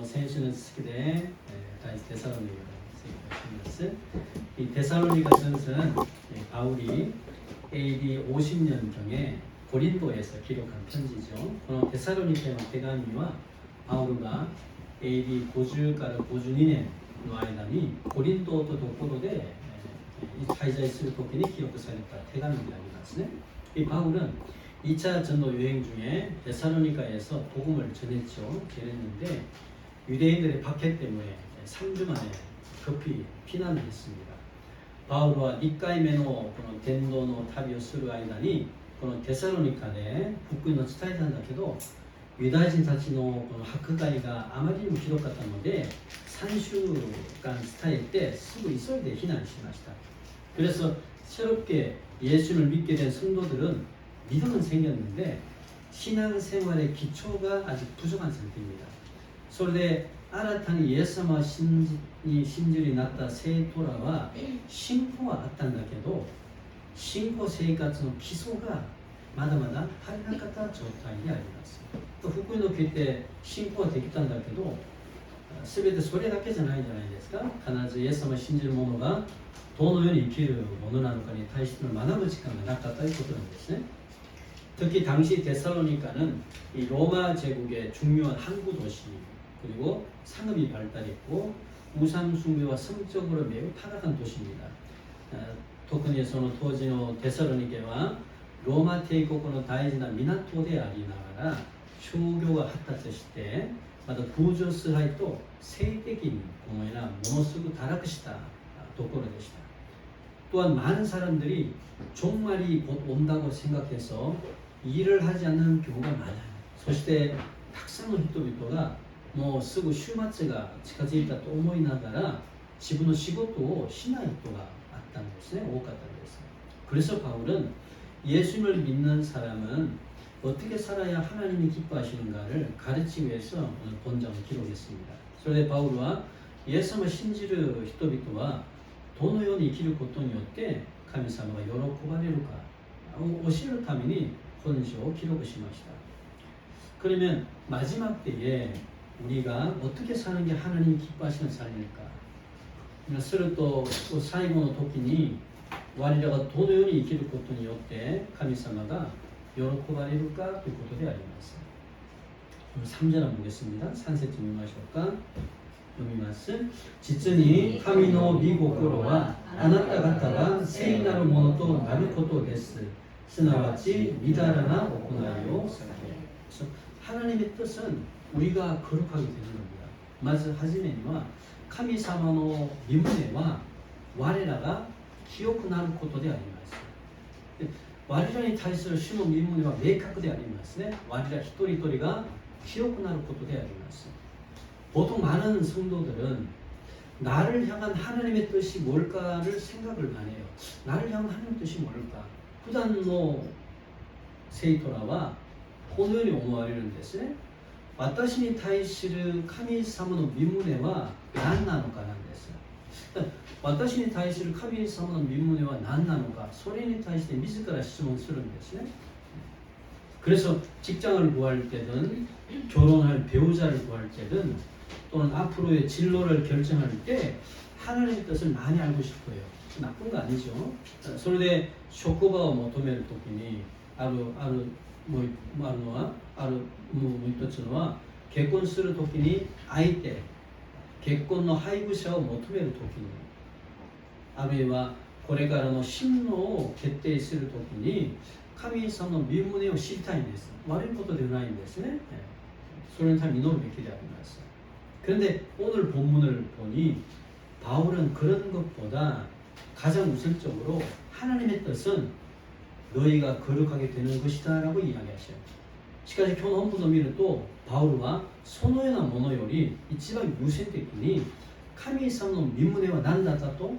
先週の続きで第一テサロニカをしています。이 데살로니가 전서는 바울이 AD 50년경에 고린도에서 기록한 편지죠.この 데살로니카의 대감이와 바울가 AD 50から52年の間にコリントとところで滞在する時に記録された手紙になりますね。이 바울은 2차 전도 여행 중에 데살로니카에서 복음을 전했는데 유대인들의 박해 때문에 3주 만에 급히 피난을 했습니다. 바울과 2回目の伝道の旅をする間にこのデサロニカで福音を伝えたんだけどユダヤ人たちのこの迫害があまりにもひどかったので3週間伝えてすぐ急いで避難しました. 그래서 새롭게 예수를 믿게 된 성도들은 믿음은 생겼는데 신앙생활의 기초가 아직 부족한 상태입니다. それで新たにイエス様に信じるようになった生徒らは信仰はあったんだけど信仰生活の基礎がまだまだ足りなかった状態にあります。福音の聞いて信仰はできたんだけど全てそれだけじゃないじゃないですか。必ずイエス様を信じる者がどのように生きるものなのかに対しての学ぶ時間がなかったということなんですね。 특히 당시 데살로니카는 이 로마 제국의 중요한 항구 도시 그리고 상업이 발달했고 우상 숭배와 성적으로 매우 타락한 도시입니다. 特にその当時のデサロニケはローマ帝国の大事な港でありながら商業が発達してまた風俗崇拝と性的にものすごく堕落したところでした. 또한 많은 사람들이 종말이 곧 온다고 생각해서 일을 하지 않는 경우가 많아요. そしてたくさんの人々がもうすぐ週末が近づいたと思いながら自分の仕事をしない人があったんですね。多かったんです。 그래서 바울은 예수님을 믿는 사람은 어떻게 살아야 하나님이 기뻐하시는가를 가르치기 위해서 오늘 본장을 기록했습니다. それで 바울은 예수님을 신지르 人々はどのように生きることによって神様が喜ばれるかを教えるために本書を記録しました. 그러면 마지막 때에 우리가 어떻게 사는 게 하나님이 기뻐하시는 삶일까? それと最後の時に我らがどのように生きることによって神様が喜ばれるかということであります. 3절 한번 보겠습니다. 3節読みましょうか. 読みます. 実に神の御心はあなた方が聖なるものとなることです。すなわちみだらな行いをされる. 하나님의 뜻은 우리가 거룩하게 되는 겁니다. まず初めには神様の御胸は我らが清くなることであります。我らに対する主の御胸は明確でありますね。我ら一人一人が清くなることであります. 보통 많은 성도들은 나를 향한 하나님의 뜻이 뭘까를 생각을 많이 해요. 나를 향한 하나님의 뜻이 뭘까? 普段の生徒らはこのように思われるんですね。私に対する神様の御胸は何なのかなんです。私に対する神様の御胸は何なのかそれに対して自ら質問するんですね。 그래서 직장을 구할 때든 결혼할 배우자를 구할 때든 또는 앞으로의 진로를 결정할 때 하나님의 뜻을 많이 알고 싶어요. 나쁜 거 아니죠. それで職場を求めるときにもう一つのは結婚するときに相手結婚の配偶者を求めるときにあるいはこれからの進路を決定するときに神様の御胸を知りたいんです。悪いことではないんですね。それにために祈るべきであります. 그런데 오늘 본문을 보니 바울은 그런 것보다 가장 우선적으로 하나님의 뜻은 너희가 거룩하게 되는 것이다 라고 이야기하셔요. しかし今日の本文を見るとバウルはそのようなものより一番優先的に神様の御胸は何だったと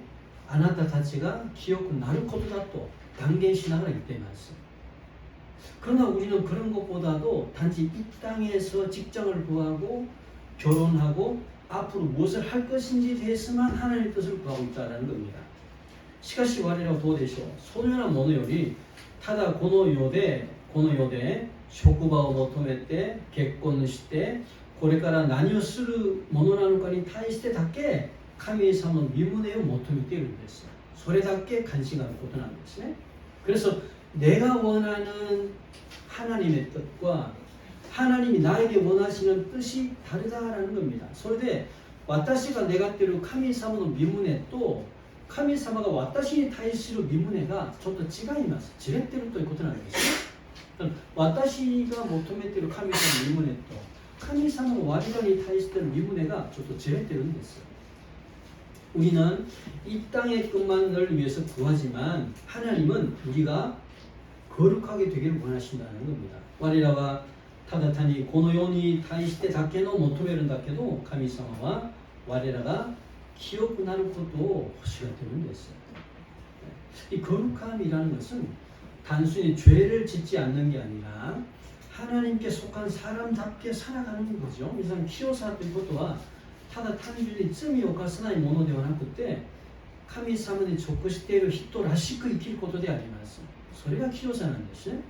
あなたたちが清くなることだと断言しながら言っています. 그러나 우리는 그런 것보다도 단지 이 땅에서 직장을 구하고 결혼하고 앞으로 무엇을 할 것인지에 대해서만 하나님의 뜻을 구하고 있다는 겁니다. しかし我らはどうでしょう。そのようなものよりただこの世で職場を求めて結婚してこれから何をするものなのかに対してだけ神様の身旨を求めているんです。それだけ関心があることなんですね。그래서 내가 원하는 하나님의 뜻과 하나님이 나에게 원하시는 뜻이 다르다라는 겁니다. それで私が願っている神様の身旨と神様が私に対する身旨がちょっと違います。ずれているということなんですね。私が求めている神様の身旨と神様の我々に対しての身旨がちょっとずれてるんです。 우리는 이 땅의 것만을 위해서 구하지만 하나님은 우리가 거룩하게 되기를 원하신다는 겁니다. 我らはただ単にこの世に対してだけの求めるんだけど神様は我らが清くなることを欲しがっているんです。 이 거룩함이라는 것은 단순히 죄를 짓지 않는 게 아니라 하나님께 속한 사람답게 살아가는 거죠. 그래서 기호사ということはただ単純に罪を犯さないものではなくて神様に属している人らしく生きることであります。それが清さなんですね。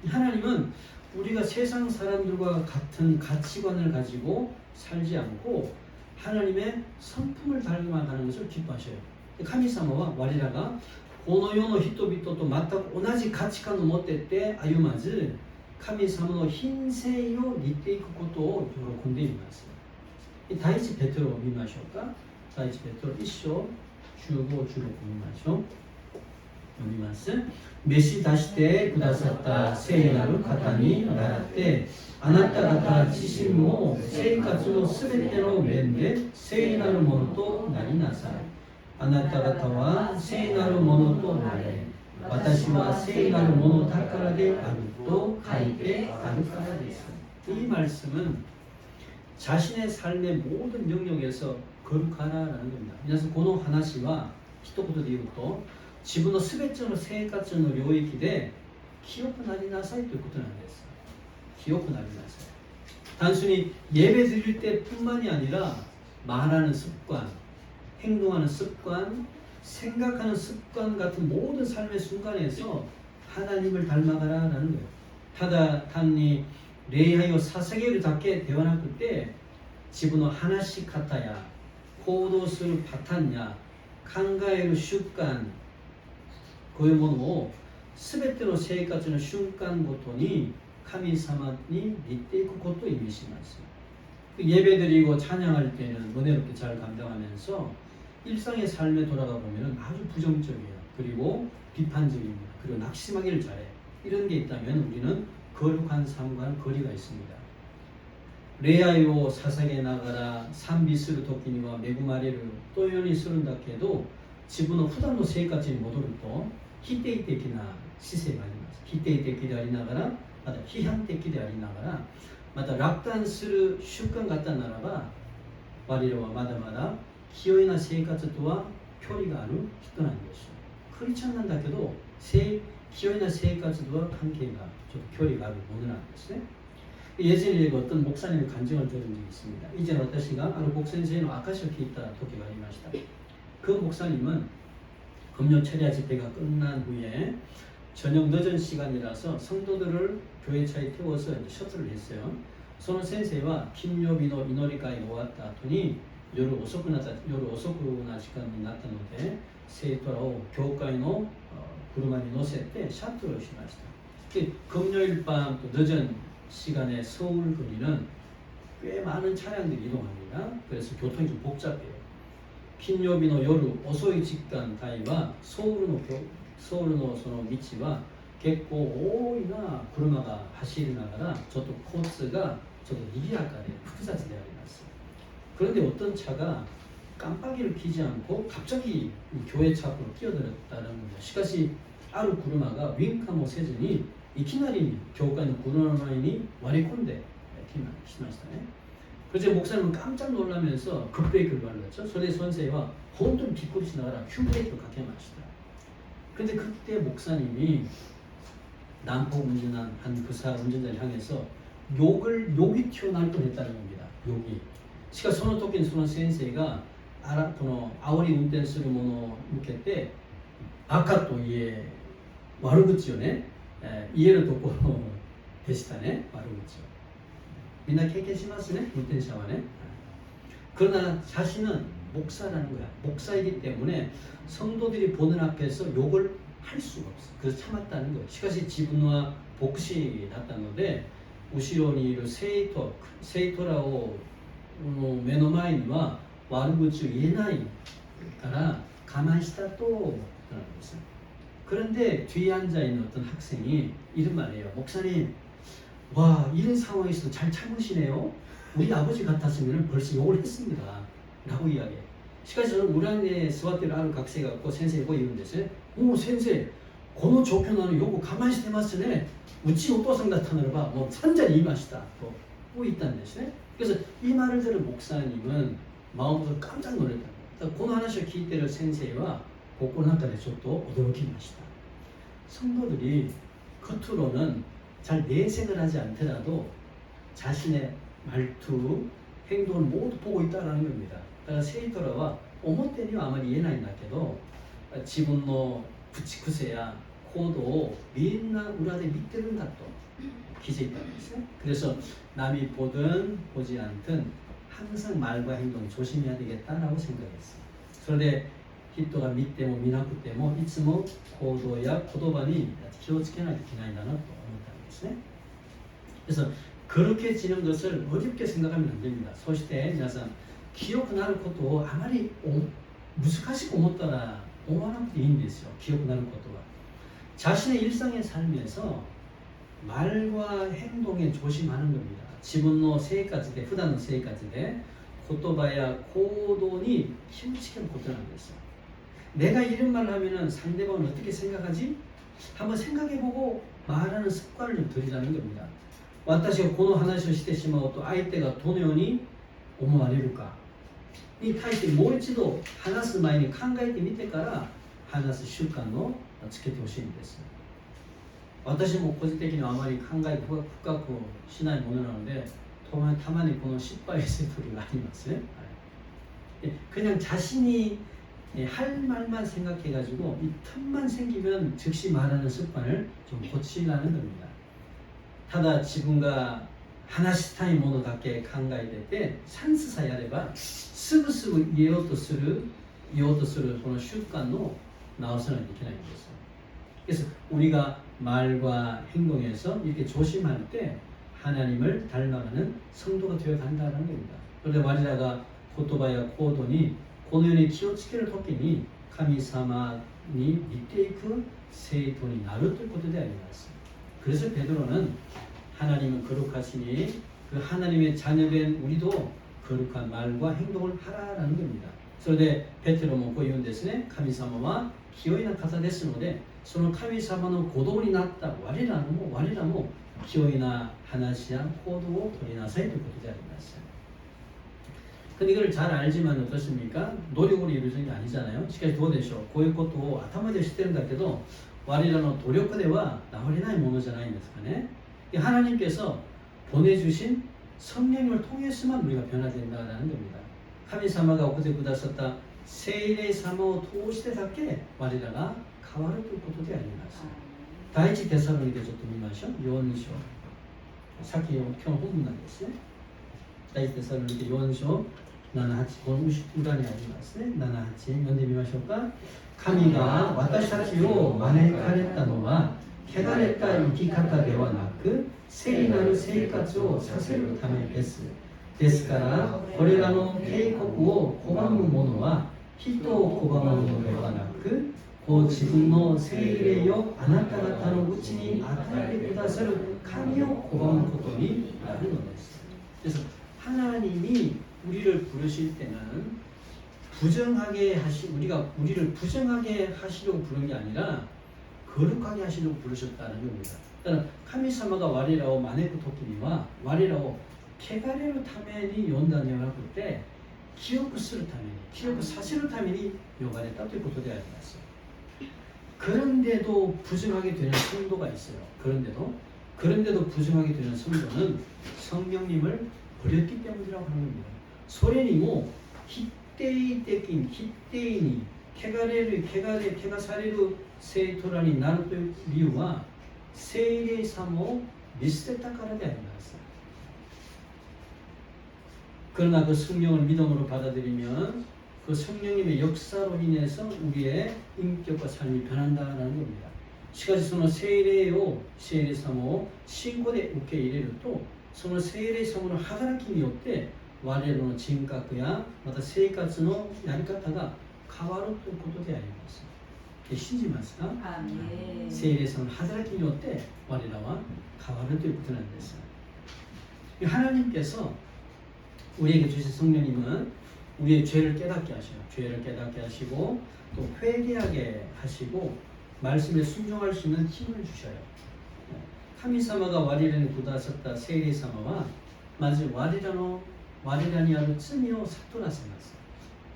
하나님은 우리가 세상 사람들과 같은 가치관을 가지고 살지 않고 하나님의 성품을 닮아가는 것을 기뻐하셔요. 神様は我らがこの世の人々と全く同じ価値観を持っていて歩まず神様の品性を似ていくことを喜んでいます。 第一ペテロを見ましょうか。第一ペテロ1章15、16見ましょう。読みます。召し出してくださった聖なる方に倣ってあなた方自身も生活のすべての面で聖なるものとなりなさい。あなた方は聖なるものとなれ。私は聖なるものだからであると書いてあるからです。 이 말씀은 자신의 삶의 모든 영역에서 거룩하라라는 겁니다. 그래서 この話は一言で言うと自分のすべての生活の領域で清くなりなさいということなんです。清くなりなさい。 단순히 예배 드릴 때뿐만이 아니라 말하는 습관, 행동하는 습관, 생각하는 습관 같은 모든 삶의 순간에서 하나님을 닮아가라라는 거예요. ただ単に礼拝を捧げるだけではなくて自分の話し方や行動するパターンや考える習慣こういうものを全ての生活の瞬間ごとに神様に似ていくことを意味します。 예배드리고 찬양할 때는 은혜롭게 잘 감당하면서 일상의 삶에 돌아가 보면 아주 부정적이에요. 그리고 비판적입니다. 그리고 낙심하기를 잘해. 이런 게 있다면 우리는 거룩한 삶과는 거리가 있습니다. 礼拝を捧げながら賛美する時には恵まれるというようにするんだけど自分の普段の生活に戻ると否定的な姿勢があります。否定的でありながらまた批判的でありながらまた落胆する習慣があったならば我らはまだまだ清いな生活とは距離がある人なんです。クリスチャンなんだけど清いな生活とは関係がちょっと距離があるものなんですね。 예전에 어떤 목사님의 간증을 들은 적이 있습니다. 이제 私が 목선생의 아카시를聞いた 時がありました. 그 목사님은 금요 철야 집회가 끝난 후에 저녁 늦은 시간이라서 성도들을 교회차에 태워서 셔틀을 했어요. その先生は金曜日の祈り会が終わった後に夜遅くな時間になったので生徒らを教会の車に乗せてシャトルをしました. 금요일 밤 또 늦은 시간에 서울 거리는 꽤 많은 차량들이 이동합니다. 그래서 교통이 좀 복잡해요.金曜日の夜遅い時間帯はソウルのその道は結構多いな車が走りながらちょっと交通がちょっと賑やかで複雑であります. 그런데 어떤 차가 깜빡이를 켜지 않고 갑자기 교회 차 앞으로 끼어들었다는 겁니다. しかしある車がウィンカーもせずにいきなり教会の車の前に割り込んできましたね. 그래서 목사님은 깜짝 놀라면서 급브레이크를 밟았죠. 소리 선생와 혼돈 뒷골이 지나가라 휴브레이크를 갖게 마시다. 근데 그때 목사님이 난폭 운전한 한 그 운전자를 향해서 욕이 튀어나올 뻔했다는 겁니다. 욕이. しかしその時にその先生がこの煽り運転する者を向けて赤と言え悪口をね言えるところでしたね。悪口をみんな経験しますね、運転者はね。 그러나 자신은 목사라는 거야. 목사이기 때문에 성도들이 보는 앞에서 욕을 할 수가 없어. 그래서 참았다는 거예요. しかし自分は牧師だったので後ろにいる生徒らを目の前には悪口を言えないから我慢したと思ったんです. 그런데 뒤에 앉아있는 어떤 학생이 이런 말이에요. 목사님, 와, 이런 상황에서도 잘 참으시네요. 우리 아버지 같았으면 벌써 욕을 했습니다. 라고 이야기해요. しかし裏に座っているある学生がこう先生を言うんですね。もう先生、この状況なのによく我慢してますね。うちお父さんだったならばもう散々言いましたとこう言ったんですね。 그래서 이 말을 들은 목사님은 마음으로 깜짝 놀랐다. この話を聞いている先生は心の中でちょっと驚きました. 성도들이 겉으로는 잘 내색을 하지 않더라도 자신의 말투, 행동을 모두 보고 있다는 겁니다. だから生徒らは表にはあまり言えないんだけど自分の口癖や行動をみんな裏で見てるんだと気づいたんですね. 그래서 남이 보든 보지 않든 항상 말과 행동 조심해야 되겠다라고 생각했어요. 그런데人が見ても見なくてもいつも行動や言葉に気をつけないといけないんだなと思ったんですね. 그래서 그렇게 지는 것을 어렵게 생각하면 안 됩니다. そして 皆さん記憶なることをあまり難しく思わなくていいんですよ. 기억 나는 것도 자신의 일상의 삶에서 말과 행동에 조심하는 겁니다. 自分の生活で普段の生活で言葉や行動に気をつけることなんですよ. 내가 이런 말을 하면은 상대방은 어떻게 생각하지? 한번 생각해보고 말하는 습관을 좀 들이라는 겁니다. 私がこの話をしてしまうと相手がどのように思われるかに対してもう一度話す前に考えてみてから話す習慣をつけてほしいんです。私も個人的にはあまり考え深くしないものなのでたまにこの失敗する時がありますね. 그냥 자신이 할 말만 생각해가지고 이 틈만 생기면 즉시 말하는 습관을 좀 고치라는 겁니다. ただ自分が話したいものだけ考えててチャンスさえあればすぐ言おうとするこの習慣を直さないといけないんです. 그래서 우리가 말과 행동에서 이렇게 조심할 때 하나님을 닮아가는 성도가 되어 간다는 겁니다. 그런데 우리가 言葉や行動にこのように気をつけるときに神様に似ていく生徒になるということであります. 그래서 베드로는 하나님은 거룩하시니 그 하나님의 자녀된 우리도 거룩한 말과 행동을 하라라는 겁니다. それでペテロもこう言うんですね。神様は清いな方ですのでその神様の子供になった我らも清いな話や行動を取りなさいということであります. 근데 이걸 잘 알지만 어떻습니까? 노력으로 이루어진 게 아니잖아요. しかしどうでしょう。こういうことを頭で知ってるんだけど我らの努力では直れないものじゃないんですかね. 하나님께서 보내주신 성령님을 통해서만 우리가 변화된다는 겁니다. 神様が送ってくださった聖霊様を通してだけ我らが変わるということであります。第一テサロニケちょっと見ましょう。4章。さっき今日の本文なんですね。第一テサロニケ4章7、8、この裏にありますね。7、8読んでみましょうか。神が私たちを招かれたのは汚れた生き方ではなく聖なる生活をさせるためです。ですからこれらの警告を拒む者は人を拒むのではなく自分の聖霊をあなた方のうちに与えてくださる神を拒むことになるのです. 그래서 하나님이 우리를 부르실 때는 우리가 우리를 부정하게 하시려고 부른 게 아니라 거룩하게 하시려고 부르셨다는 겁니다. だから神様が我らを招く時には我らを汚れるために呼んだのではなくて記憶させるために呼ばれたということであります. 그런데도 부정하게 되는 성도가 있어요. 그런데도 부정하게 되는 성도는 성령님을 버렸기 때문이라고 하는 겁니다. それにも否定に汚される生徒らになるという理由は聖霊様を見捨てたからであります. 그러나 그 성령을 믿음으로 받아들이면 그 성령님의 역사로 인해서 우리의 인격과 삶이 변한다라는 겁니다. しかしその聖霊を聖霊様を信仰で受け入れると、その聖霊様の働きによって我々の人格やまた生活のやり方が変わるということであります。信じますか？聖霊様の働きによって我らは変わるということなんです。 하나님께서 우리에게 주신 성령님은 우리의 죄를 깨닫게 하셔요. 죄를 깨닫게 하시고 또 회개하게 하시고 말씀에 순종할 수 있는 힘을 주셔요. 神様が我らにくださった聖霊様はまず我らにある罪を悟らせます。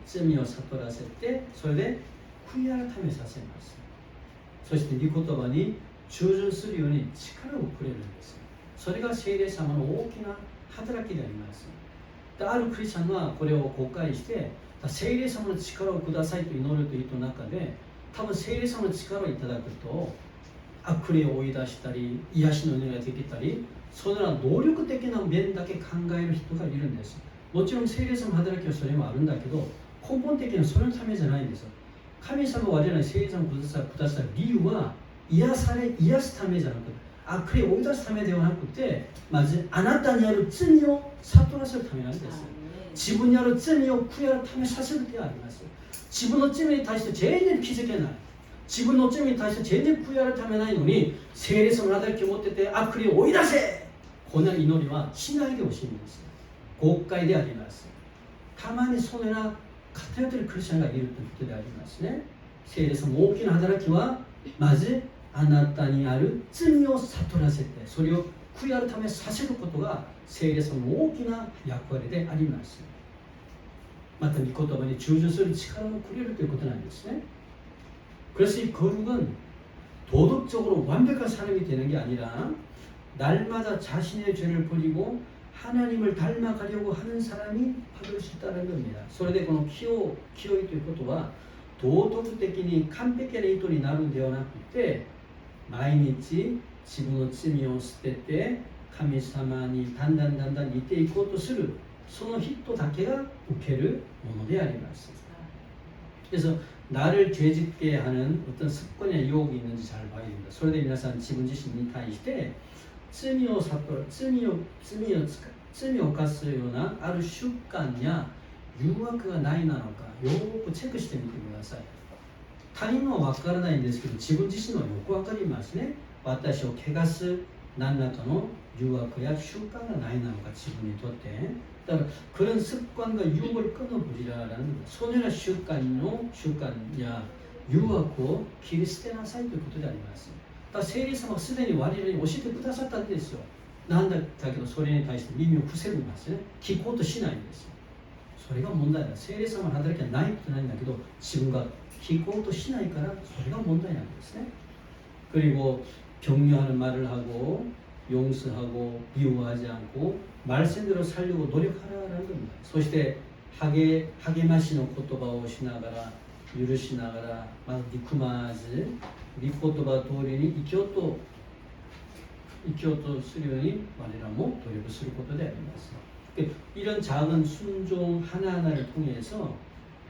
罪を悟らせてそれで悔い改めさせます。そして御言葉に従順するように力をくれるんです。それが聖霊様の大きな働きであります。あるクリスチャンがこれを誤解して聖霊様の力をくださいと祈るという中で多分聖霊様の力をいただくと悪霊を追い出したり癒しの祈りができたりそのような能力的な面だけ考える人がいるんです。もちろん聖霊様の働きはそれもあるんだけど根本的にはそれのためじゃないんです。神様は我々に聖霊様をくださる理由は癒すためじゃなくて悪霊を追い出すためではなくてまずあなたにある罪を悟らせるためなんです。自分にある罪を悔い改めさせるであります。自分の罪に対して全然気づけない自分の罪に対して全然悔い改めないのに聖霊様の働きを持ってて悪霊を追い出せこんな祈りはしないでほしいんです。誤解であります。たまにそのような偏っているクリスチャンがいるということでありますね。聖霊様の大きな働きはまずあなたにある罪を悟らせてそれを悔い改めさせることが聖霊様の大きな役割であります。また御言葉に従順する力をくれるということなんですね。그래서 이 거룩은 도덕적으로 완벽한 사람이 되는 게 아니라 날마다 자신의 죄를 버리고 하나님을 닮아가려고 하는 사람이 받을 수 있다는 겁니다. それでこの清いということは道徳的に完璧な人になるんではなくて毎日自分の罪を捨てて神様にだんだん似ていこうとするその人だけが受けるものであります。 그래서 나를 죄짓게 하는 어떤 습관이나 유혹이 있는지 잘 봐야 됩니다. それで皆さん自分自身に対して罪を犯すようなある習慣や誘惑がないなのかよくチェックしてみてください。他人は分からないんですけど自分自身はよく分かりますね。私を汚す何らかの誘惑や習慣がないなのか自分にとって 그런 습관과 유혹을 끊어버리라라는 소년의 습관이야 유혹을 길이捨てなさいということであります。聖霊様はすでに我々に教えてくださったんですよ。なんだけどそれに対して耳を伏せるんですね。聞こうとしないんですよ。それが問題だ。聖霊様の働きはないことないんだけど自分が聞こうとしないからそれが問題なんですね。 그리고 격려하는 말을 하고 용서하고 미워하지 않고 말씀대로 살려고 노력하라는 겁니다. そして励ましの言葉をしながら許しながら憎まず御言葉通りに生きようとするように我らも努力することであります。 이런 작은 순종 하나하나를 통해서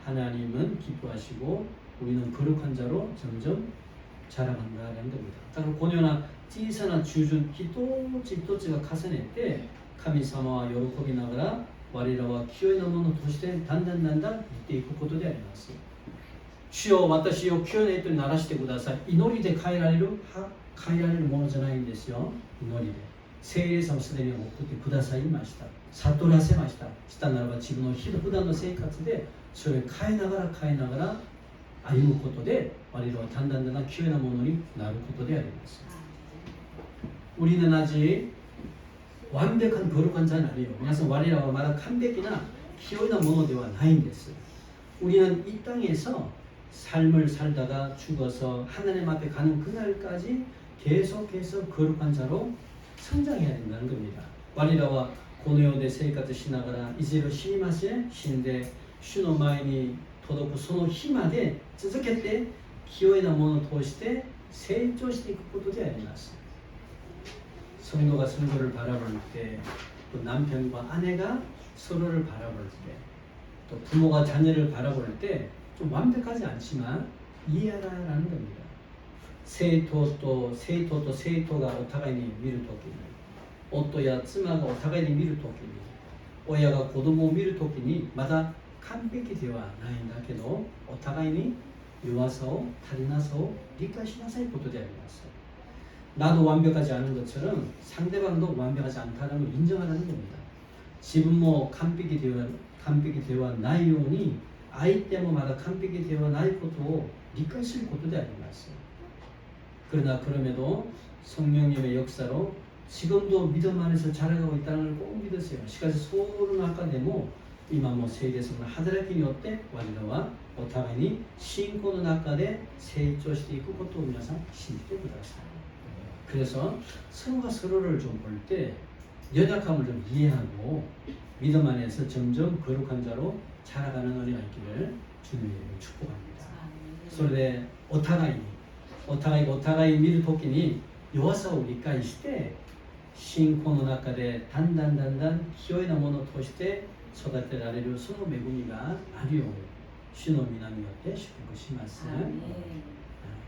하나님은 기뻐하시고 우리는 거룩한 자로 점점 자라간다는 겁니다. だからこのような小さな従順一つ一つが重ねて神様は喜びながら我らは清いなものとしてだんだん生きていくことであります。主よ私を清いな人にならしてください。祈りで変えられるものじゃないんですよ。祈りで聖霊様すでに送ってくださいました。悟らせました。したならば自分の普段の生活でそれを変えながら歩むことで我々はだんだん清いなものになることであります。 우리는 아직 완벽한 거룩한 자는 아니에요. 그래서 우리가 말한 완벽이나 기호이나 모노대와 나인데스. 우리는 이 땅에서 삶을 살다가 죽어서 하나님 앞에 가는 그날까지 계속해서 거룩한 자로 성장해야 된다는 겁니다. 우리가 この世で生活しながらいずれ死にますね。死んで主の前に届くその日まで続けて清いなものを通して成長していくことであります。 성도가 성도를 바라볼 때 또 남편과 아내가 서로를 바라볼 때, 또 부모가 자녀를 바라볼 때 좀 완벽하지 않지만 이해하라는 겁니다. 세이토가 오타가이니 미루토끼니, 오토야 츠마가 오타가이니 미루토끼니, 오야가 고도모 미루토끼니 마다 칸백이 되와 나인だけど お互いに弱さを足りなさを理解しなさいことであります。 나도 완벽하지 않은 것처럼 상대방도 완벽하지 않다는 걸 인정하라는 겁니다. 지분 칸백이 되와 나이 요니 아이 때문마다 칸백이 되와 나이 것도理解することであります。 그러나 그럼에도 성령님의 역사로 지금도 믿음 안에서 자라가고 있다는 걸 꼭 믿으세요. 시카시 소름 아까 데모今も聖霊様の働きによって我らはお互いに信仰の中で成長していくことを皆さん信じてください。 그래서 서로가 서로를 좀 볼 때 연약함을 좀 이해하고 믿음 안에서 점점 거룩한 자로 자라가는 은혜가 있기를 주님의 이름으로 축복합니다. それでお互い見るときに弱さを理解して信仰の中でだんだん清いなものを通して育てられるその恵みがあるように主の皆によって祝福します。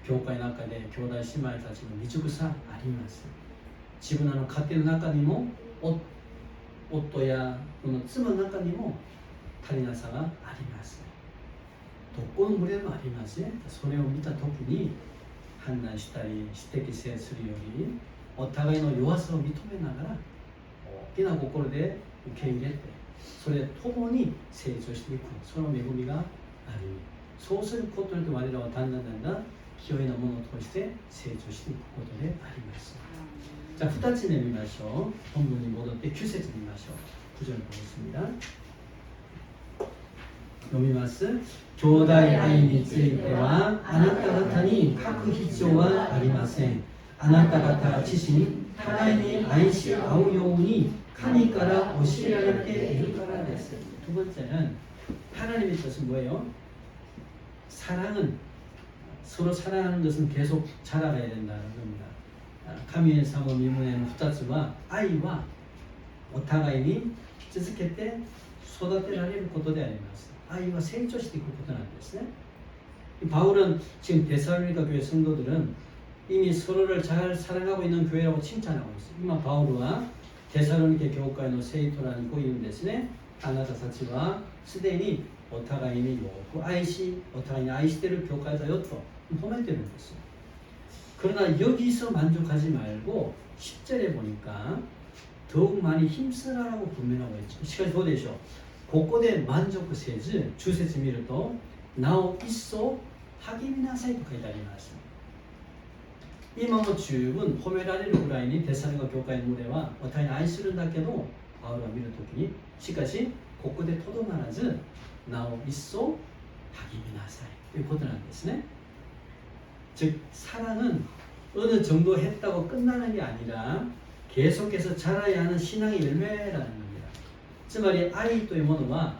教会の中で兄弟姉妹たちの未熟さあります。自分の家庭の中にも夫やこの妻の中にも足りなさがあります。どこの群れもありますね。それを見たときに判断したり指摘するよりお互いの弱さを認めながら大きな心で受け入れてそれともに成長していくその恵みがありそうすることによって我らはだんだん清いなものを通して成長していくことであります。じゃあ2つ目見ましょう。本文に戻って9節見ましょう。9절 보겠습니다。読みます。兄弟愛についてはあなた方に書く必要はありません。あなた方自身互いに愛し合うように神から教えられているからです。두 번째는 하나님의 뜻은 뭐예요? 사랑은 서로 사랑하는 것은 계속 자라가야 된다는 겁니다.神様の御胸の2つは愛はお互いに続けて育てられることであります。愛は成長していくことなんですね。바울은 지금 데살로니가 교회 성도들은 이미 서로를 잘 사랑하고 있는 교회라고 칭찬하고 있어요. 이마 바울과 데살로니가 교회의 세이토라는 고이운 대신에 아나타 사치와 스데니 お互いによく愛しお互いに愛している教会だよと褒めてるんですよ。 그러나 여기서 만족하지 말고 10절에 보니까 더욱 많이 힘쓰라라고 분명하고 있죠. 시간이 더 되죠. 곳곳에 만족せず 주説見るとなお一層励みなさいと書いてあります。今も十分褒められるぐらいにテサロニカ教会の群れはお互いに愛するんだけどパウロが見るときにしかしここでとどまらずなお一層励みなさいということなんですね。 즉 사랑은 어느 정도 했다고 끝나는 게 아니라 계속해서 자라야 하는 신앙의 열매라는 겁니다. つまり愛というものは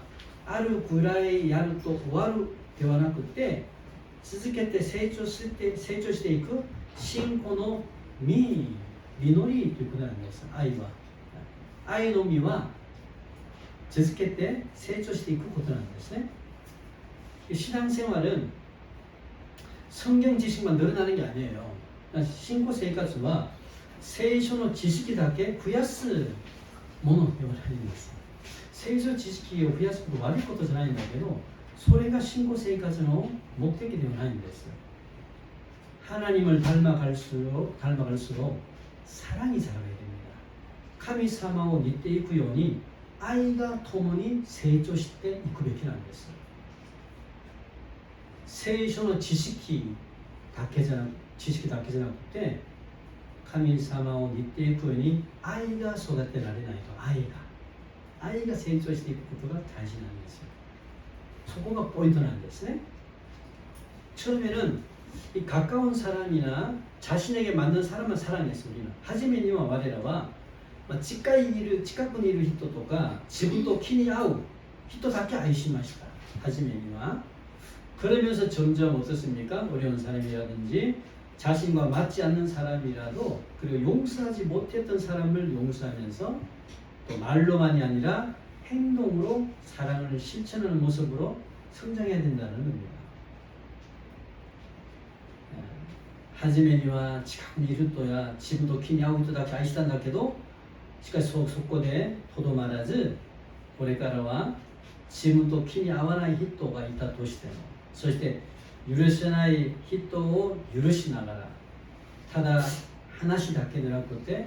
あるぐらいやると終わるではなくて続けて成長していく信仰の実りということなんです。愛の実は続けて成長していくことなんですね。 신앙생활은 성경 지식만 늘어나는 게 아니에요. 신고 생활은聖書の 지식이だけ増やすものではないんです。聖書知識を増やすことは悪いことじゃないんだけど、それが信仰生活の目的ではないんです。 하나님을 닮아갈수록 사랑이 자라야 됩니다. 神様を似ていくように愛が共に成長していくべきなんです。 聖書の知識だけじゃなくて神様を似ていくように愛が育てられないと愛が成長していくことが大事なんですよ。そこがポイントなんですね。 처음에는 이 가까운 사람이나 자신에게 맞는 사람만 사랑했어. 우리는 하지메니와 와레라와近くにいる人とか自分と気に合う人だけ愛しました。하지메니와 그러면서 점점 어떻습니까? 어려운 사람이라든지 자신과 맞지 않는 사람이라도 그리고 용서하지 못했던 사람을 용서하면서 또 말로만이 아니라 행동으로 사랑을 실천하는 모습으로 성장해야 된다는 겁니다. 初めには近くにいるとや自分と気に合う人だけ愛したんだけど、しかしそこでとどまらず、これからは自分と気に合わない人がいたとしても、そして許せない人を許しながら、ただ話だけでなくて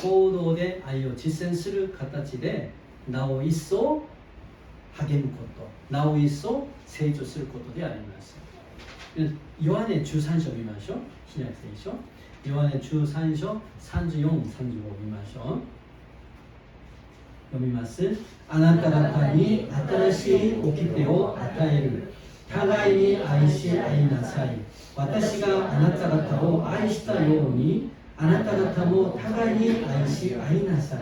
行動で愛を実践する形でなお一層励むこと、なお一層成長することであります。ヨハネ13章見ましょう。新約聖書ヨハネ13章34、35見ましょう。読みます。あなた方に新しい掟を与える。互いに愛し合いなさい。私があなた方を愛したように、あなた方も互いに愛し合いなさい。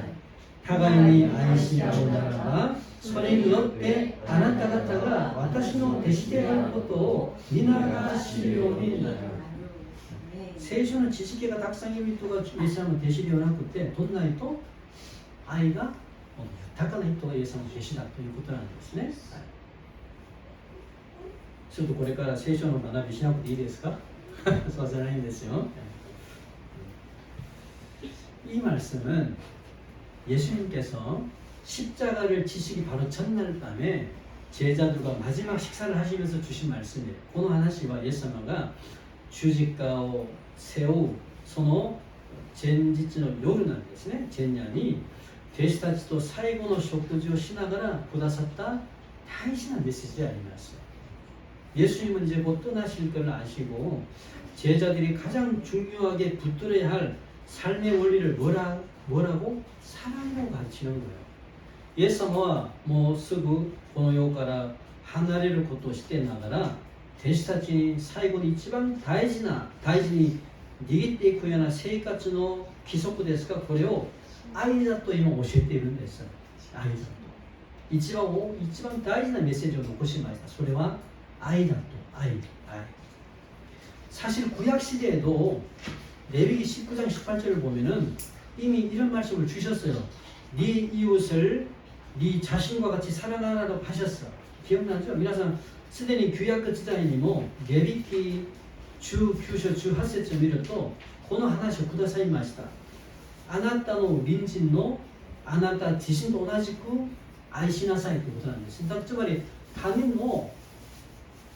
互いに愛し合うならば、それによってあなた方が私の弟子であることを皆が知るようになる。聖書の知識がたくさんいる人がイエス様の弟子ではなくて、どんな人？愛が豊かな人がイエス様の弟子だということなんですね。はい、ちょっとこれから聖書の学びしなくていいですか？そうじゃないんですよ。이 말씀은 예수님께서 십자가를 지시기 바로 전날 밤에 제자들과 마지막 식사를 하시면서 주신 말씀이에요. この話はイエス様が十字架を背負うその前日の夜なんですね。前夜に弟子たちと最後の食事をしながらくださった大事なメッセージであります。 예수님은 이제 곧 떠나실 걸 아시고 제자들이 가장 중요하게 붙들어야 할 삶의 원리를 뭐라고? 사랑으로 가르치는 거예요. イエス様はもうすぐこの世から離れることをしてながら弟子たちに最後に一番大事に握っていくような生活の規則ですが、これを愛だと今教えているんです。愛だと一番大事なメッセージを残しました。それは愛だと。愛。 사실 구약 시대에도 레위기 19장 18절을 보면은 이미 이런 말씀을 주셨어요. 네 이웃을 네 자신과 같이 사랑하라고 하셨어. 기억나죠? 皆さんすでに旧約時代にもレビ記19章18節を見るとこの話をくださいました。あなたの隣人のあなた自身と同じく愛しなさいということなんです。つまり他人も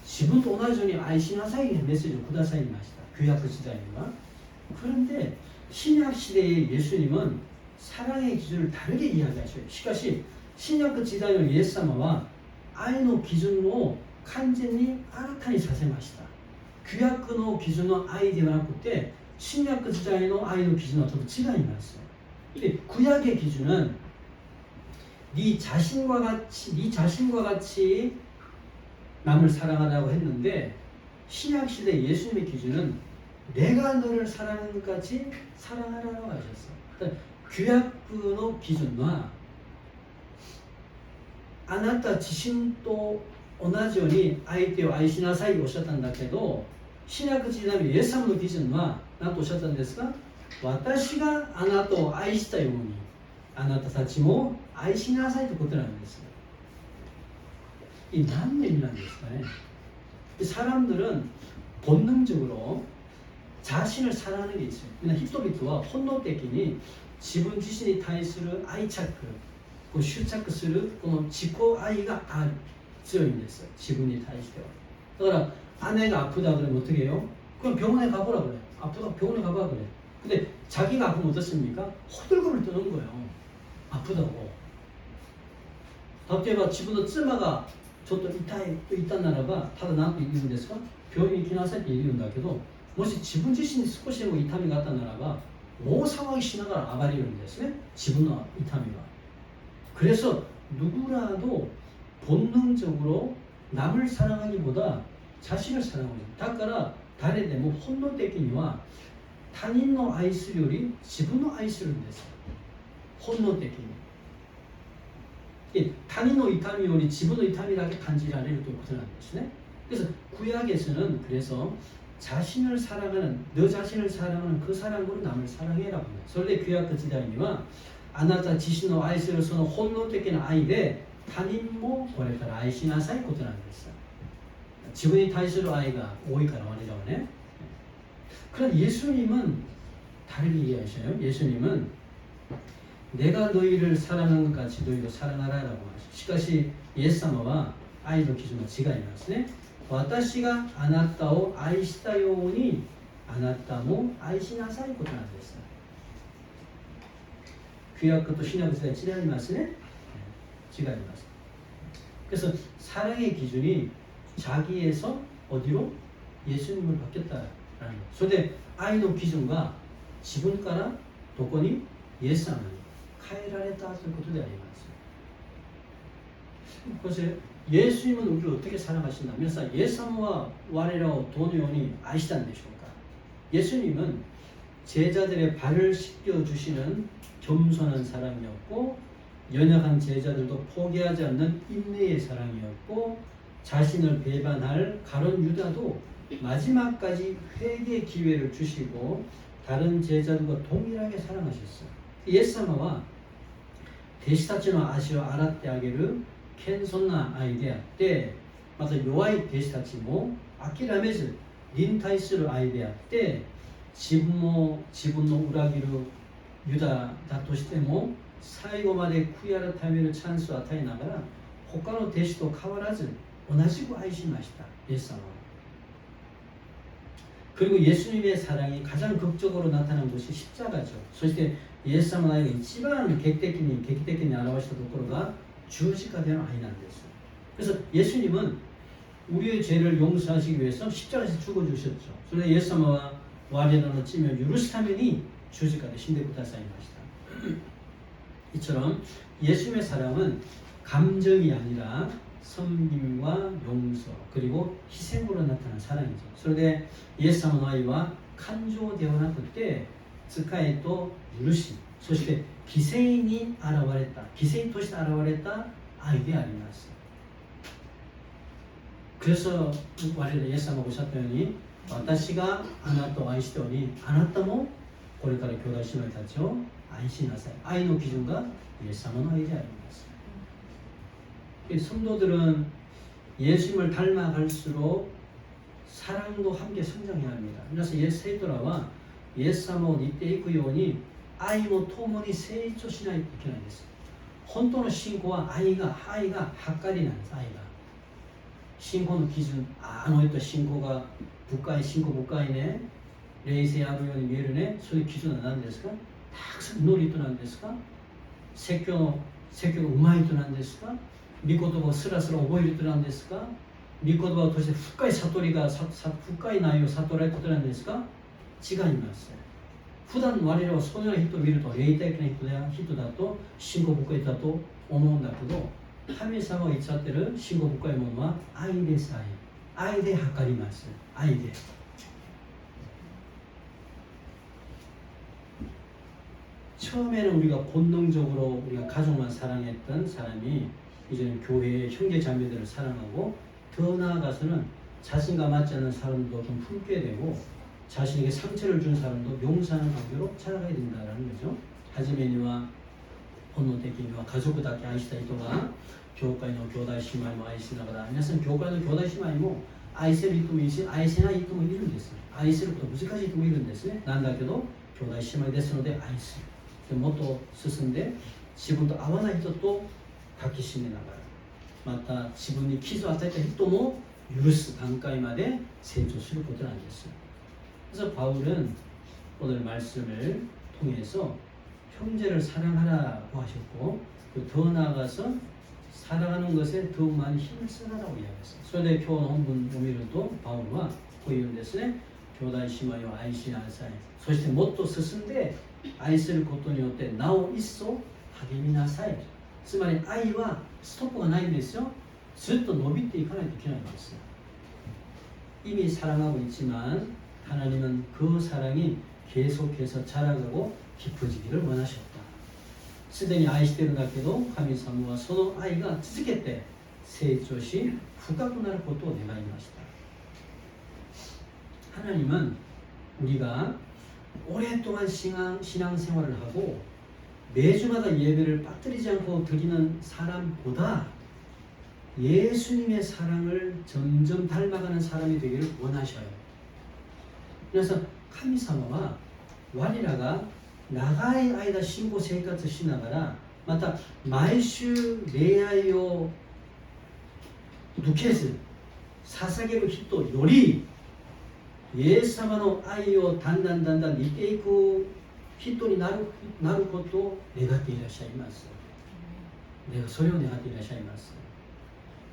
自分と同じように愛しなさいというメッセージをくださいました。旧約時代には。 그런데 신약 시대의 예수님은 사랑의 기준을 다르게 이야기하셔요. しかし新約時代のイエス様は愛の基準を完全に新たにさせました。旧約の基準の愛ではなくて新約時代の愛の基準はと違います。 구약의 기준은 네 자신과 같이 남을 사랑하라고 했는데 신약 시대 예수님의 기준은 내가 너를 사랑하는 것 같이 사랑하라고 하셨어요. 규약의 기준과 あなた自身と同じように相手を愛しなさいとおっしゃったんだけど、新約時代のイエス様の基準は何とおっしゃったんですか？私があなたを愛したようにあなたたちも愛しなさいということなんです。이何の意味なんですかね。 사람들은 본능적으로 자신을 사랑하는 게 있어요. 그냥 히토비트와 혼노的に 지분 자신에対する 愛着, 그 슈착する 自己愛が 強いんです. 지분에 対しては. 그러니까 아내가 아프다 그러면 어떻게 해요? 그럼 병원에 가보라 그래. 아프다 병원에 가봐 그래. 근데 자기가 아프면 어떻습니까? 호들갑을 떠는 거예요. 아프다고. 例えば 지분의 妻がちょっと痛いと言ったならば、ただ何と言うんですか？病院に行きなさいって言うんだけど、もし自分自身に少しでも痛みがあったならば、大騒ぎしながら暴れるんですね。自分の痛みは。 그래서 누구라도 본능적으로 남을 사랑하기보다 자신을 사랑하죠. だから誰でも本能的には他人の愛するより自分の愛するんです。本能的に。 他人の痛みより自分の痛みだけ感じられるということなんですね。 그래서 구약에서는 그래서 자신을 사랑하는 너 자신을 사랑하는 그 사랑으로 남을 사랑해라고 합니다. 그런데 구약 그 시대에는 あなた自身の愛するその本能的な愛で他人もこれから愛しなさいことなんです。自分に対する愛が多いから我々はね. 그러나 예수님은 다르게 얘기하셔요. 예수님은 내가 너희를 사랑한 것 같이 너희도 사랑하라라고 하시죠. しかしイエス様は愛の基準が違いますね。私があなたを愛したようにあなたも愛しなさいことなんです。 구약과 신약에서 차이가 있습니다. 그래서 사랑의 기준이 자기에서 어디로? 예수님을 바뀌었다라는 거예요. 그런데愛の 기준과 지분가라 도권이 예수님을 変えられたということであります. 그래서 예수님은 우리를 어떻게 사랑하신다? 그래서 예수님과 우리를 어떤ように愛したんでしょうか? 예수님은 제자들의 발을 씻겨주시는 겸손한 사랑이었고 연약한 제자들도 포기하지 않는 인내의 사랑이었고 자신을 배반할 가룟 유다도 마지막까지 회개의 기회를 주시고 다른 제자들과 동일하게 사랑하셨어요. 예수様は 弟子たちの足を洗ってあげる謙遜な愛であって、また弱い弟子たちも諦めずに対する愛であって、自分の裏切るユダだとしても最後まで悔い改めるチャンスを与えながら他の弟子と変わらず同じく愛しました。イエス様は。 그리고 예수님의 사랑이 가장 극적으로 나타난 것이 십자가죠. そして 예수님의愛が一番劇的に表したところが十字架での愛なんです. 그래서 예수님은 우리의 죄를 용서하시기 위해서 십자가에서 죽어주셨죠. 그래서 예수님과 와리라는 찜을 유루시타면이 주지가에 신대부터 쌓이마시다. 이처럼 예수님의 사랑은 감정이 아니라 섬김과 용서 그리고 희생으로 나타난 사랑이죠. 그런데 예수님의愛は 感情ではなくて使いと許しそして犠牲に現れた犠牲として現れた愛であります. 그래서 우리 예수님이 오셨던ように 私があなたを愛しておりあなたもこれから兄弟姉妹たちを愛しなさい.愛の基準がイエス様の愛であります. 성도들은 예수님을 닮아갈수록 사랑도 함께 성장해야 합니다. 그래서 예수님과 예수님과 이때 있고 요니愛も共に成長しないといけないんです。本当の信仰は愛が測りなんです。愛が信仰の基準、あの人信仰が深い、信仰深いね、冷静あるように見えるね、そういう基準は何ですか？たくさん祈る人なんですか？説教がうまい人なんですか？御言葉をスラスラ覚える人なんですか？御言葉を通して深い悟りが深い内容を悟られることなんですか？違います。普段我々はそのような人を見ると霊的な人だと信仰深い人だと思うんだけど、神様が言っちゃってる信仰深いものは愛です。愛で測ります。愛で. 처음에는 우리가 본능적으로 우리가 가족만 사랑했던 사람이 이제는 교회의 형제 자매들을 사랑하고 더 나아가서는 자신과 맞지 않는 사람도 좀 품게 되고 자신에게 상처를 준 사람도 용서하는 관계로 자라가야 된다는 거죠. 하지메니와 본능적인家族だけ愛した人が教会の兄弟姉妹も愛しながら、皆さん教会の兄弟姉妹も愛せる人もいるし愛せない人もいるんです。愛せること難しい人もいるんですね。なんだけど兄弟姉妹ですので愛する。でもっと進んで自分と合わない人と抱きしめながら、また自分に傷を与えた人も許す段階まで成長することなんです。 그래서 바울은 오늘 말씀을 통해서 형제를 사랑하라고 하셨고 더 나아가서 사랑하는 것에 더욱 많이 힘을 쓰라라고 이야기했어요. それで今日の本文を見るとバウルはこう言うんですね。兄弟姉妹を愛しなさい。そしてもっと進んで愛することによってなお一層励みなさい。つまり愛はストップがないんですよ。ずっと伸びていかないといけないんです。 이미 사랑하고 있지만 하나님은 그 사랑이 계속해서 자라가고 깊어지기를 원하셨다. すでに愛しているんだけど神様はその愛が続けて成長し深くなることを願いました. 하나님은 우리가 오랫동안 신앙생활을 하고 매주마다 예배를 빠뜨리지 않고 드리는 사람보다 예수님의 사랑을 점점 닮아가는 사람이 되기를 원하셔요. 그래서 카미사마와 와리라가 나가이 아이다 신고 생活しながらまた毎週礼拝を抜けず捧げる人よりイエス様の愛をだんだん似ていく人になることを願っていらっしゃいます。それを願っていらっしゃいます。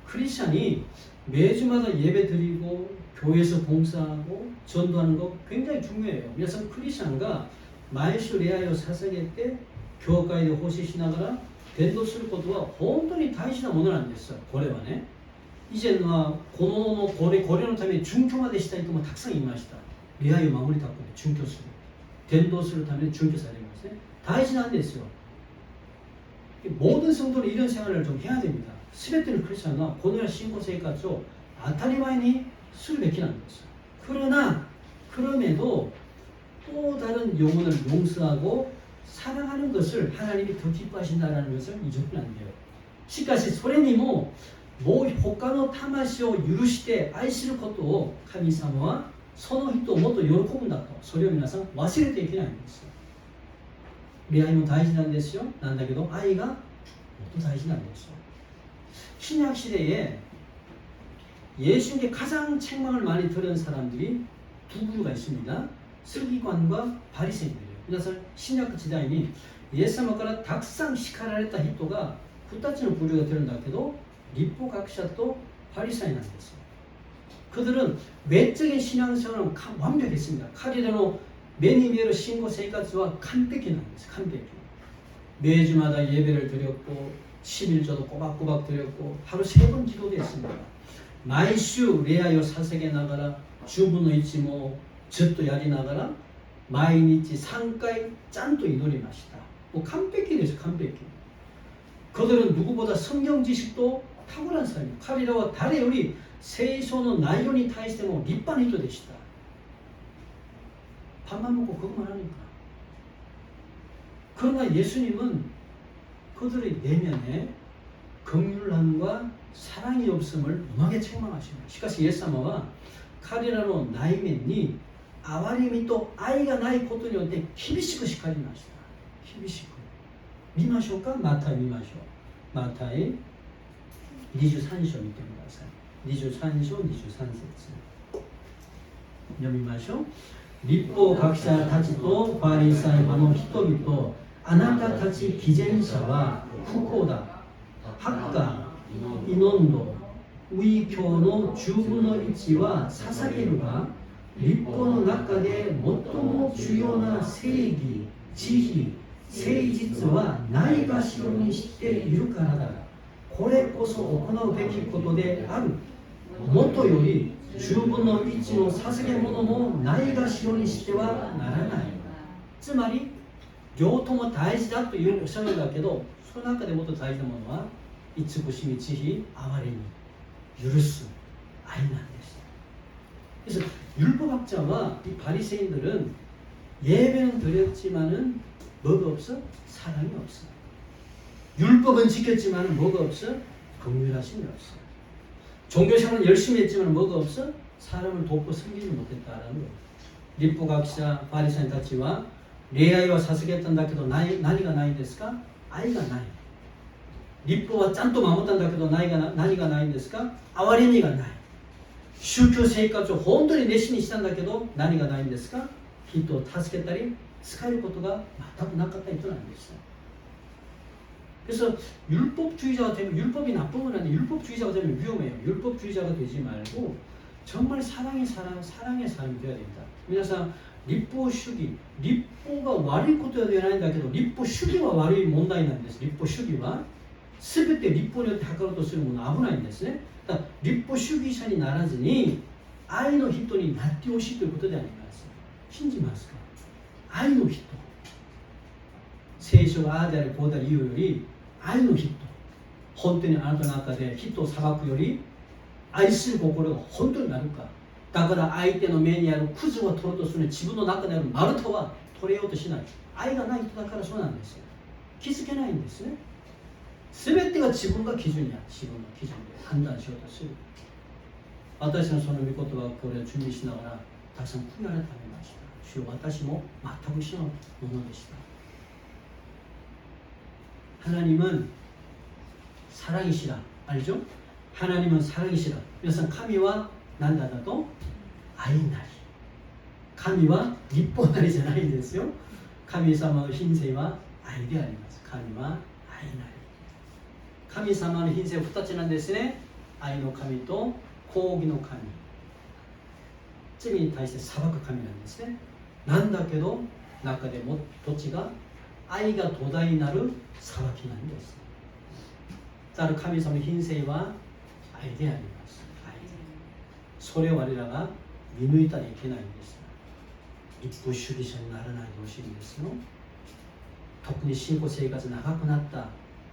크리스찬이 매주마다 예배 드리고 교회에서 봉사하고 전도하는 거 굉장히 중요해요. 그래서 크리스찬가毎週 礼拝を捧げて教会で奉仕しながら伝道することは本当に大事なものなんですよ。これはね。以前はこれのために殉教までした人もたくさんいました。礼拝を守りたくて殉教する。伝道するために殉教されますね。大事なんですよ。모든 성도는 이런 생활을 좀 해야 됩니다. 全てのクリスチャンはこのような信仰生活を当たり前にするべきなんです。그럼에도 또 다른 영혼을 용서하고 사랑하는 것을 하나님이 더 기뻐하신다는 것을 잊으면 안 돼요. しかしそれにももう他の魂を許して愛することを神様はその人をもっと喜ぶんだと、それを皆さん忘れていけないんですよ。恋愛も大事なんですよ。なんだけど愛がもっと大事なんですよ。 신약 시대에 예수님께 가장 책망을 많이 들은 사람들이 두 부류가 있습니다. 서기관과 바리새인들이에요. 그래서 신약 시대에 예수님과 탁상 시카라했다 히토가 2つの 부류가 되는다해도立法学者또 바리새인なんですよ. 그들은 외적인 신앙생활은 완벽했습니다. 카리라노 매니메로 신고 생활과 완벽히 나왔어요. 완벽히. 매주마다 예배를 드렸고 11조도 꼬박꼬박 드렸고 하루 3번 기도도 했습니다.毎週 礼拝を捧げながら10分の1もずっとやりながら毎日3回ちゃんと祈りました。もう完璧です。完璧。 그들은 누구보다 성경 지식도 탁월한 사람이에요. 카리라와誰より聖書の内容に対しても立派な人でした。 밥만 먹고 그것만 하니까. 그러나 예수님은 그들의 내면에 긍휼함과 사랑이 없음을 엄하게 책망하십니다. しかしイエス様は彼らの内面に憐れみと愛がないことによって厳しく叱りました。厳しく。見ましょうか。マタイ見ましょう。マタイ23章見てください。23章23節読みましょう。立法学者たちとパリサイ派の人々、あなたたち偽善者は不幸だ。ハッカー、イノンド、ウイ教の10分の1は捧げるが、立法の中で最も重要な正義、慈悲、誠実はないがしろにしているからだ。これこそ行うべきことである。もとより10分の1の捧げ物もないがしろにしてはならない。つまり両とも大事だというおっしゃるんだけど、その中でもっと大事なものは慈しみ、慈悲、憐れみ、許す愛なんです。 그래서 율법학자와 이 바리새인들은 예배는 드렸지만은 뭐가 없어? 사랑이 없어. 율법은 지켰지만은 뭐가 없어? 긍휼하심이 없어. 종교생활은 열심히 했지만 뭐가 없어? 사람을 돕고 섬기지 못했다라는 거예요. 립보각자 바리새인たちは 礼拝は捧げたんだけど何がないんですか?愛がない。立法はちゃんと守ったんだけど何がないんですか? 憐れみがない。宗教生活を本当に熱心にしたんだけど何がないんですか? 人を助けたり使えることが全くなかった人なんですよ。 그래서 율법주의자가 되면 율법이 나쁜 건 아닌데 율법주의자가 되면 위험해요. 율법주의자가 되지 말고 정말 사랑의 사람이 되어야 됩니다. 皆さん 立法主義 立法が悪いことではないんだけど立法主義は悪い問題なんです。立法主義は全て立法によって測ろうとするものは危ないんですね。だから立法主義者にならずに愛の人になってほしいということであります。信じますか？愛の人。聖書がああであれこうであれ言うより愛の人。本当にあなたの中で人を裁くより愛する心が本当になるか。だから相手の目にあるクズを取ろうとするのに自分の中にある丸太は取れようとしない。愛がない人だからそうなんですよ。気づけないんですね。全てが自分が基準や、自分の基準で判断しようとする。私のその御言葉をこれを準備しながらたくさん悔い改めました。主よ、私も全く一緒のものでした。하나님은 사랑이시라. 알죠? 하나님은 사랑이시라. 그래서神は何だと愛なり。神は立法なりじゃないんですよ。神様の品性は愛であります。神は愛なり。神様の品性は2つなんですね。愛の神と公義の神。罪に対して裁く神なんですね。なんだけど中でも土地が愛が土台になる裁きなんです。だから神様の品性は愛であります。愛。それを我らが見抜いたらいけないんです。一夫主義者にならないでほしいんですよ。特に信仰生活長くなった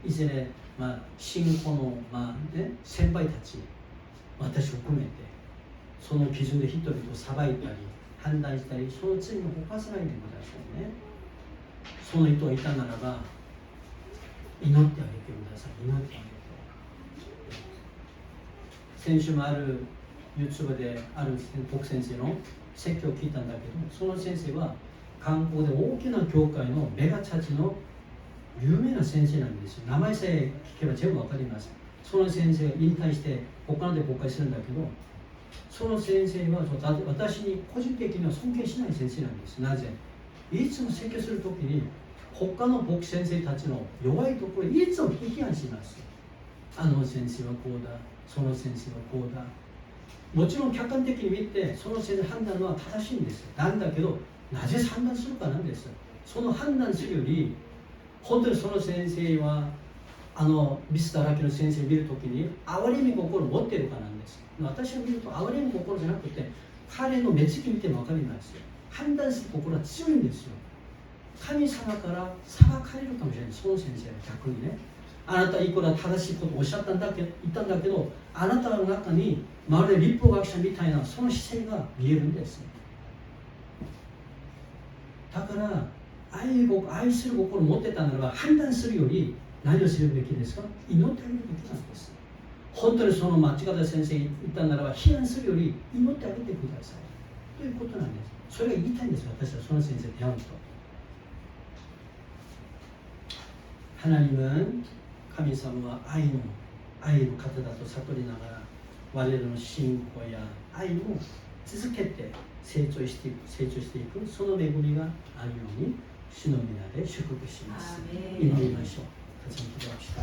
いずれ、信仰の、先輩たち、私を含めてその基準で人々を裁いたり判断したり、その罪に犯さないでくださいね。その人がいたならば祈ってあげてください。祈ってあげて。先週もある YouTube である牧先生の説教を聞いたんだけど、その先生は韓国で大きな教会のメガチャーチの有名な先生なんですよ。名前さえ聞けば全部わかります。その先生が引退して他ので牧会するんだけど、その先生は私に個人的には尊敬しない先生なんです。なぜ？いつも説教するときに他の牧師先生たちの弱いところをいつも批判します。あの先生はこうだ、その先生はこうだ。もちろん客観的に見てその先生判断は正しいんです。なんだけどなぜ判断するかなんです。その判断するより本当にその先生はミスだらけの先生を見るときに憐れみ心を持っているかなんです。私を見ると憐れみ心じゃなくて彼の目つき見ても分かりますよ。判断する心は強いんですよ。神様から裁かれるかもしれない。その先生は逆にね、あなたいくら正しいことをおっしゃったんだけど、あなたの中にまるで立法学者みたいなその姿勢が見えるんです。だから愛する心を持ってたならば判断するより何をするべきですか？祈ってあげるべきなんです。本当にその間違った先生言ったならば批判するより祈ってあげてくださいということなんです。それが言いたいんです。私はその先生に出会うと。하나님은神様は愛の方だと悟りながら我々の信仰や愛を続けて成長していくその恵みがあるように主の皆で祝福します。祈りましょう。立ち上がりました。